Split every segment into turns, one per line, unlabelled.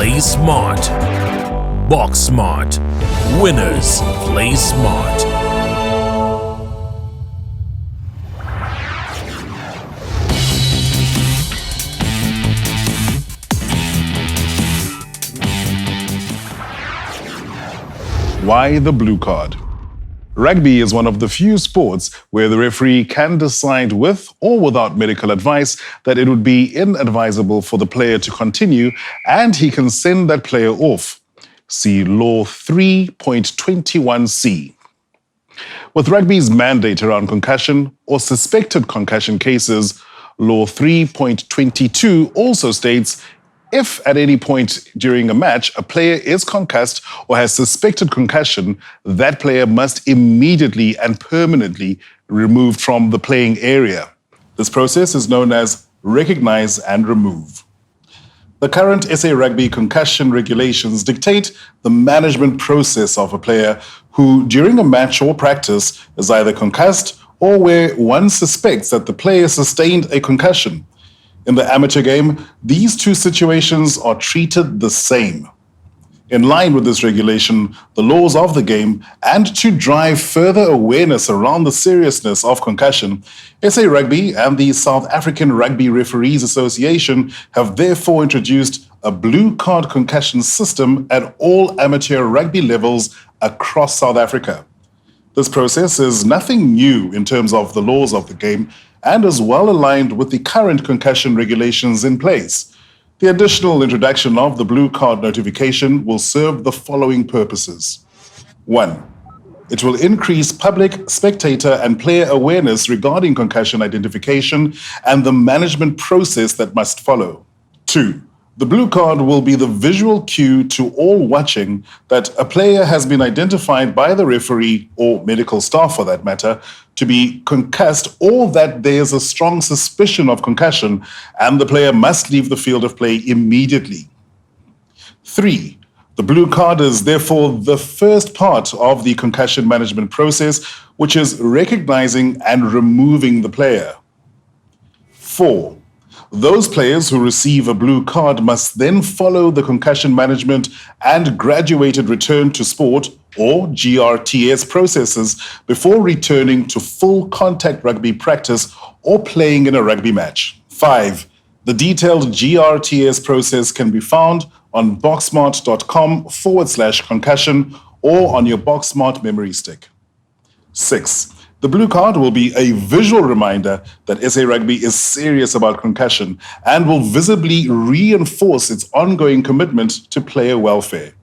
play smart. Box smart. Winners play smart.
Why the blue card? Rugby is one of the few sports where the referee can decide with or without medical advice that it would be inadvisable for the player to continue, and he can send that player off. See Law 3.21c. With rugby's mandate around concussion or suspected concussion cases, Law 3.22 also states if at any point during a match a player is concussed or has suspected concussion, that player must immediately and permanently removed from the playing area. This process is known as recognize and remove. The current SA Rugby concussion regulations dictate the management process of a player who, during a match or practice, is either concussed or where one suspects that the player sustained a concussion. In the amateur game, these two situations are treated the same. In line with this regulation, the laws of the game, and to drive further awareness around the seriousness of concussion, SA Rugby and the South African Rugby Referees Association have therefore introduced a blue card concussion system at all amateur rugby levels across South Africa. This process is nothing new in terms of the laws of the game and is well aligned with the current concussion regulations in place. The additional introduction of the blue card notification will serve the following purposes. 1. It will increase public, spectator, and player awareness regarding concussion identification and the management process that must follow. 2. The blue card will be the visual cue to all watching that a player has been identified by the referee or medical staff for that matter to be concussed, or that there is a strong suspicion of concussion and the player must leave the field of play immediately. 3. The blue card is therefore the first part of the concussion management process, which is recognizing and removing the player. 4. Those players who receive a blue card must then follow the concussion management and graduated return to sport or GRTS processes before returning to full contact rugby practice or playing in a rugby match. 5. The detailed GRTS process can be found on boxsmart.com/concussion or on your BoxSmart memory stick. 6. The blue card will be a visual reminder that SA Rugby is serious about concussion and will visibly reinforce its ongoing commitment to player welfare.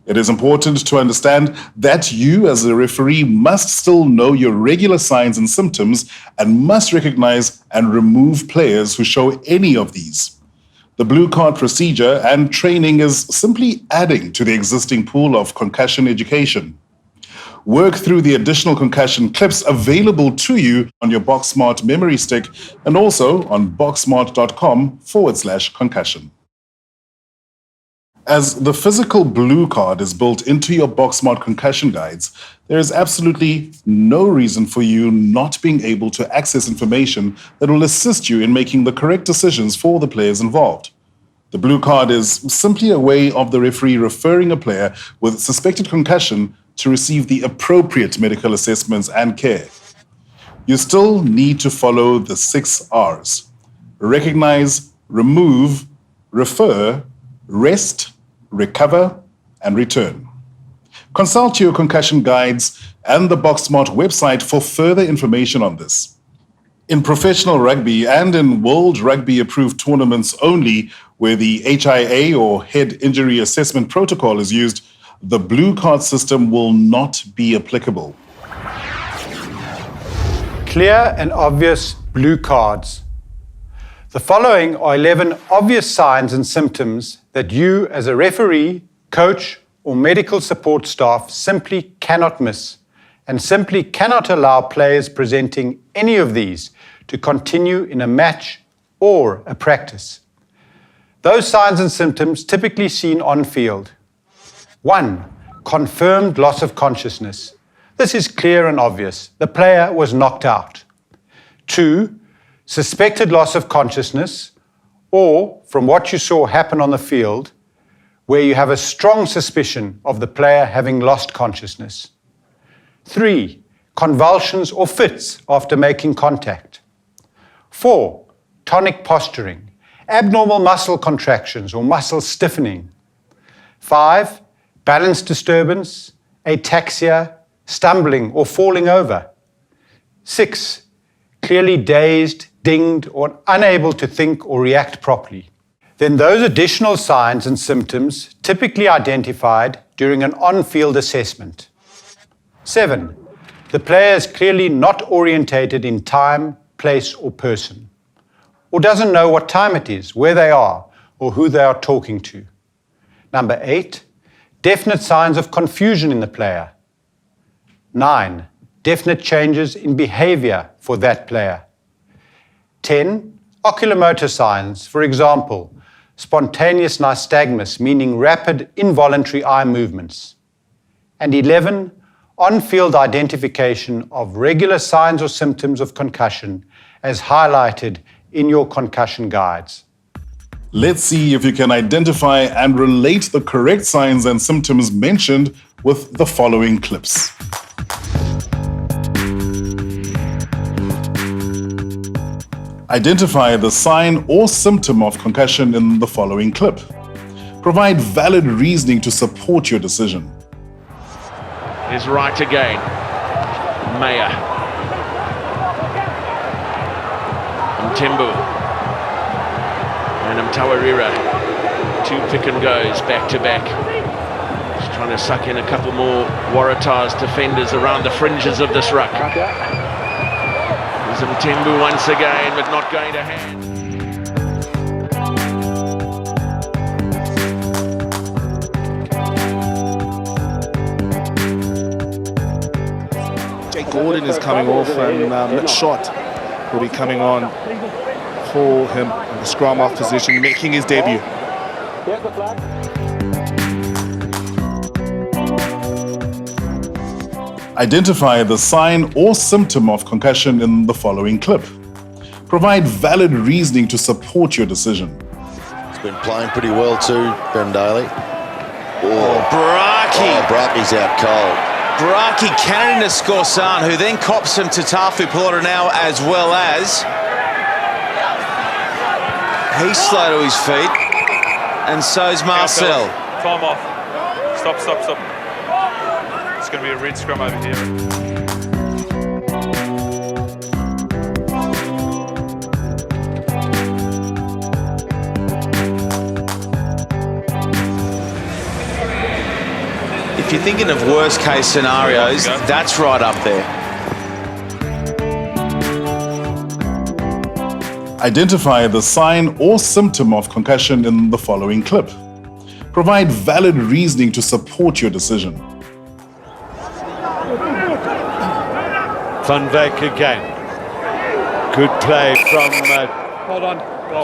It is important to understand that you as a referee must still know your regular signs and symptoms and must recognize and remove players who show any of these. The blue card procedure and training is simply adding to the existing pool of concussion education. Work through the additional concussion clips available to you on your BoxSmart memory stick and also on boxsmart.com/concussion. As the physical blue card is built into your BoxSmart concussion guides, there is absolutely no reason for you not being able to access information that will assist you in making the correct decisions for the players involved. The blue card is simply a way of the referee referring a player with suspected concussion to receive the appropriate medical assessments and care. You still need to follow the 6 R's: recognize, remove, refer, rest, recover, and return. Consult your concussion guides and the BoxSmart website for further information on this. In professional rugby and in World Rugby approved tournaments only, where the HIA or Head Injury Assessment Protocol is used, the blue card system will not be applicable.
Clear and obvious blue cards. The following are 11 obvious signs and symptoms that you as a referee, coach, or medical support staff simply cannot miss and simply cannot allow players presenting any of these to continue in a match or a practice. Those signs and symptoms typically seen on field. 1. Confirmed loss of consciousness. This is clear and obvious. The player was knocked out. 2. Suspected loss of consciousness, or from what you saw happen on the field, where you have a strong suspicion of the player having lost consciousness. 3. Convulsions or fits after making contact. 4. Tonic posturing, abnormal muscle contractions or muscle stiffening. 5. Balance disturbance, ataxia, stumbling or falling over. 6. Clearly dazed, dinged, or unable to think or react properly. Then those additional signs and symptoms typically identified during an on-field assessment. 7. The player is clearly not orientated in time, place, or person, or doesn't know what time it is, where they are, or who they are talking to. Number 8. Definite signs of confusion in the player. 9. Definite changes in behavior for that player. 10. Oculomotor signs, for example, spontaneous nystagmus, meaning rapid involuntary eye movements. And 11. On-field identification of regular signs or symptoms of concussion as highlighted in your concussion guides.
Let's see if you can identify and relate the correct signs and symptoms mentioned with the following clips. Identify the sign or symptom of concussion in the following clip. Provide valid reasoning to support your decision.
Is right again. Mayer. Mtembu. And Mtawarira. 2 pick and goes back to back. Just trying to suck in a couple more Waratahs defenders around the fringes of this ruck. There's Mtembu once again, but not going to hand.
Gordon is coming off and Mitch Shot will be coming on for him in the scrum half position, making his debut.
Identify the sign or symptom of concussion in the following clip. Provide valid reasoning to support your decision.
He's been playing pretty well too, Ben Daly.
Braki's
out cold.
Braki Cannon to Scorsan, who then cops him to Tafu Pelota now, as well as he's slow to his feet, and so's Marcel.
Time off. Stop. It's going to be a red scrum over here.
If you're thinking of worst case scenarios, that's right up there.
Identify the sign or symptom of concussion in the following clip. Provide valid reasoning to support your decision.
Van Wyk again. Good play from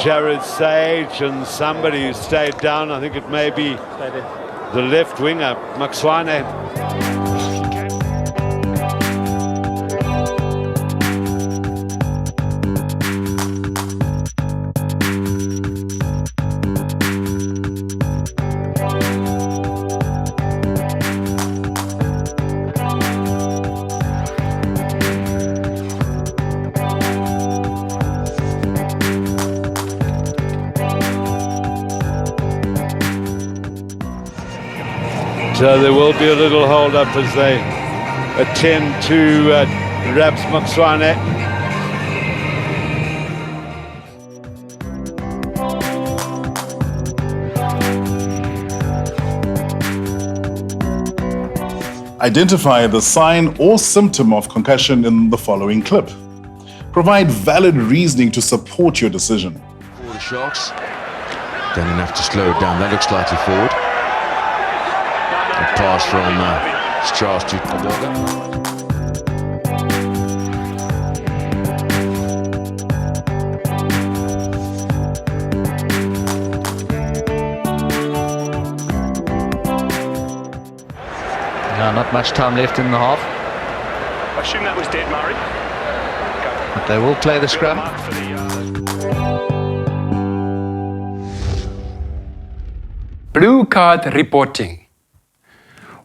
Jared Sage and somebody who stayed down. I think it may be the left winger, Maxwane. So there will be a little hold up as they attend to Rabs Maxwane.
Identify the sign or symptom of concussion in the following clip. Provide valid reasoning to support your decision.
All the Sharks don't enough to slow it down. That looks slightly forward. A pass from Charles to Kaboga.
Not much time left in the half.
I assume that was dead, Murray.
But they will play the scrum.
Blue card reporting.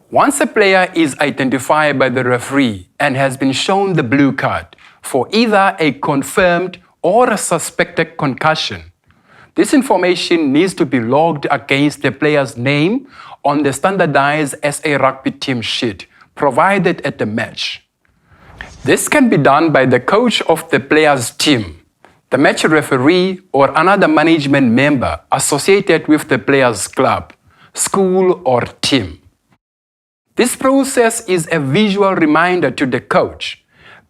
Once a player is identified by the referee and has been shown the blue card for either a confirmed or a suspected concussion, this information needs to be logged against the player's name on the standardized SA Rugby team sheet provided at the match. This can be done by the coach of the player's team, the match referee, or another management member associated with the player's club, school, or team. This process is a visual reminder to the coach,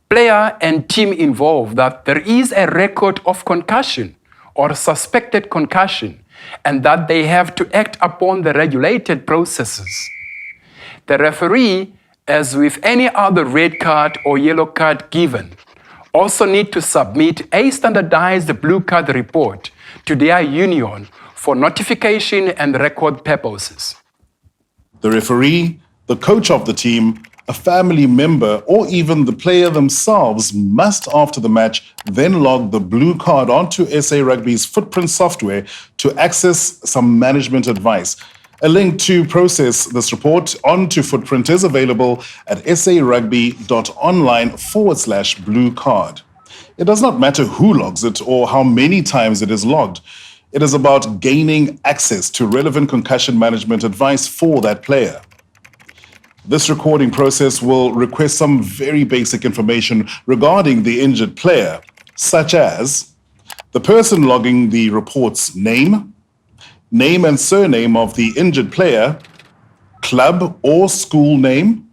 player, and team involved that there is a record of concussion or suspected concussion and that they have to act upon the regulated processes. The referee, as with any other red card or yellow card given, also need to submit a standardized blue card report to their union for notification and record purposes.
The referee, the coach of the team, a family member, or even the player themselves must, after the match, then log the blue card onto SA Rugby's Footprint software to access some management advice. A link to process this report onto Footprint is available at sarugby.online/blue card. It does not matter who logs it or how many times it is logged. It is about gaining access to relevant concussion management advice for that player. This recording process will request some very basic information regarding the injured player, such as the person logging the report's name and surname of the injured player, club or school name,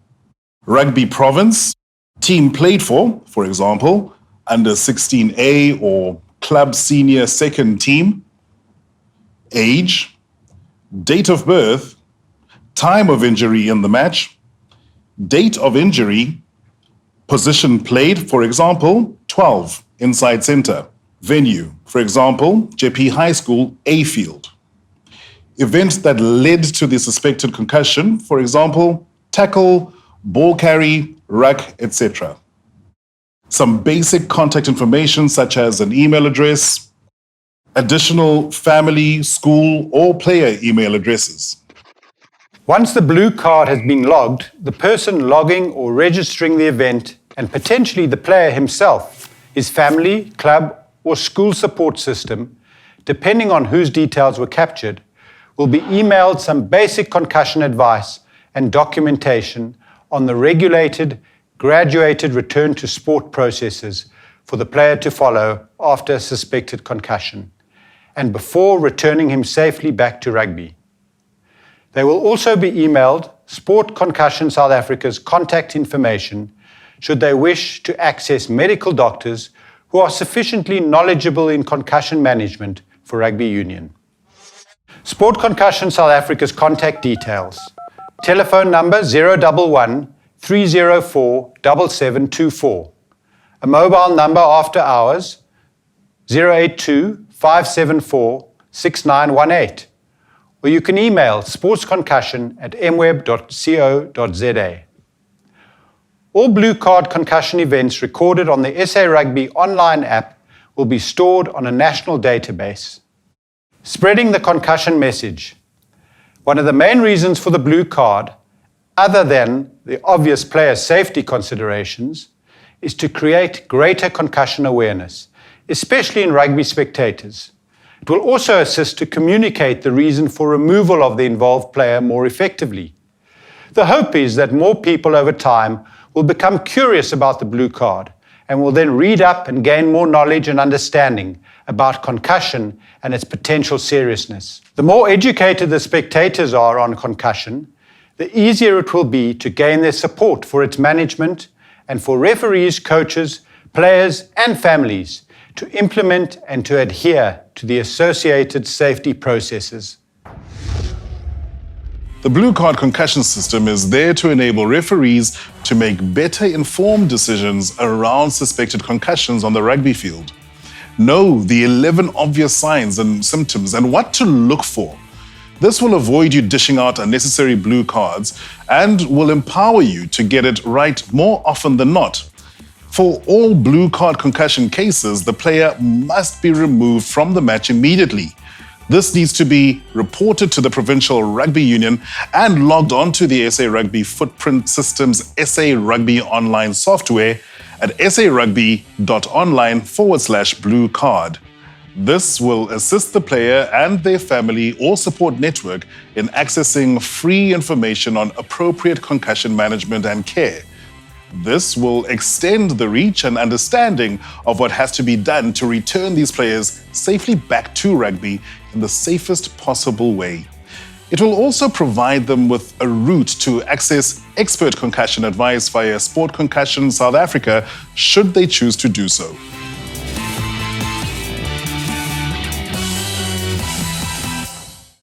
rugby province, team played for example, under 16A or club senior second team, age, date of birth, time of injury in the match, date of injury, position played, for example, 12, inside center, venue, for example, JP High School, A field. Events that led to the suspected concussion, for example, tackle, ball carry, ruck, etc. Some basic contact information such as an email address, additional family, school, or player email addresses.
Once the blue card has been logged, the person logging or registering the event, and potentially the player himself, his family, club, or school support system, depending on whose details were captured, will be emailed some basic concussion advice and documentation on the regulated, graduated return to sport processes for the player to follow after a suspected concussion and before returning him safely back to rugby. They will also be emailed Sport Concussion South Africa's contact information should they wish to access medical doctors who are sufficiently knowledgeable in concussion management for rugby union. Sport Concussion South Africa's contact details: telephone number 011 304 7724, a mobile number after hours 082 574 6918, or you can email sportsconcussion@mweb.co.za. All blue card concussion events recorded on the SA Rugby online app will be stored on a national database. Spreading the concussion message. One of the main reasons for the blue card, other than the obvious player safety considerations, is to create greater concussion awareness, especially in rugby spectators. It will also assist to communicate the reason for removal of the involved player more effectively. The hope is that more people over time will become curious about the blue card and will then read up and gain more knowledge and understanding about concussion and its potential seriousness. The more educated the spectators are on concussion, the easier it will be to gain their support for its management and for referees, coaches, players, and families to implement and to adhere to the associated safety processes.
The blue card concussion system is there to enable referees to make better informed decisions around suspected concussions on the rugby field. Know the 11 obvious signs and symptoms and what to look for. This will avoid you dishing out unnecessary blue cards and will empower you to get it right more often than not. For all blue card concussion cases, the player must be removed from the match immediately. This needs to be reported to the Provincial Rugby Union and logged onto the SA Rugby Footprint System's SA Rugby online software at sarugby.online/blue card. This will assist the player and their family or support network in accessing free information on appropriate concussion management and care. This will extend the reach and understanding of what has to be done to return these players safely back to rugby in the safest possible way. It will also provide them with a route to access expert concussion advice via Sport Concussion South Africa, should they choose to do so.